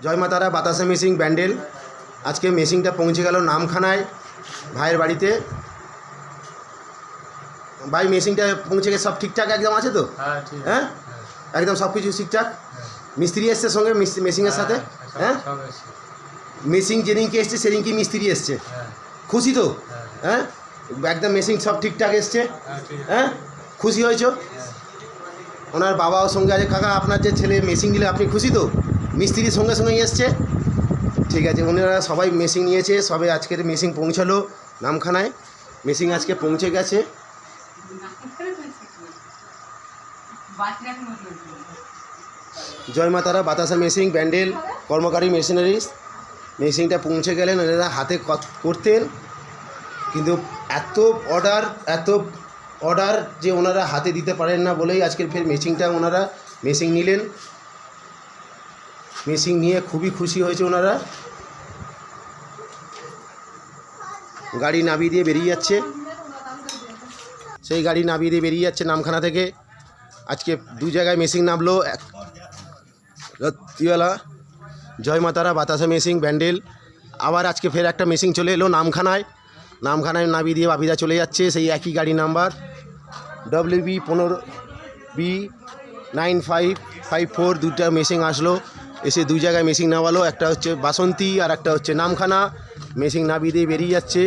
জয় মা তারা বাতাসা মেশিন ব্যান্ডেল। আজকে মেশিনটা পৌঁছে গেল নামখানায় ভাইয়ের বাড়িতে। ভাই মেশিনটা পৌঁছে গেছে, সব ঠিকঠাক একদম আছে তো? হ্যাঁ, একদম সব কিছু ঠিকঠাক। মিস্ত্রি এসছে সঙ্গে মেশিনের সাথে? হ্যাঁ, মেশিন যেদিনকে এসছে সেদিনকে মিস্ত্রি এসছে। খুশি তো? হ্যাঁ, একদম মেশিন সব ঠিকঠাক এসছে। হ্যাঁ, খুশি হয়েছো? ওনার বাবাও সঙ্গে আছে। কাকা, আপনার যে ছেলে মেশিন দিলে আপনি খুশি তো? মিস্ত্রির সঙ্গে সঙ্গেই এসছে। ঠিক আছে, ওনারা সবাই মেশিন নিয়েছে। সবে আজকের মেশিন পৌঁছালো নামখানায়। মেশিন আজকে পৌঁছে গেছে। জয় মা তারা বাতাসা মেশিন ব্যান্ডেল কর্মকারী মেশিনারিজ। মেশিনটা পৌঁছে গেলেন, ওনারা হাতে করতেন, কিন্তু এত অর্ডার যে ওনারা হাতে দিতে পারেন না বলেই আজকের ফের ওনারা মেশিন নিলেন। মেশিন নিয়ে খুবই খুশি হয়েছে ওনারা। গাড়ি নামিয়ে দিয়ে বেরিয়ে যাচ্ছে, সেই গাড়ি নামিয়ে দিয়ে বেরিয়ে যাচ্ছে নামখানা থেকে। আজকে দু জায়গায় মেশিন নামলো, রাত্রিবেলা জয় মা তারা বাতাসা মেশিন ব্যান্ডেল। আবার আজকে ফের একটা মেশিন চলে এলো নামখানায় নামিয়ে দিয়ে বাপিদা চলে যাচ্ছে। সেই একই গাড়ি নাম্বার WB 15B9554। দুটা মেশিন আসলো, এসে দু জায়গায় মেশিন নামালো। একটা হচ্ছে বাসন্তী আর একটা হচ্ছে নামখানা। মেশিন নামিয়ে দিয়ে বেরিয়ে যাচ্ছে।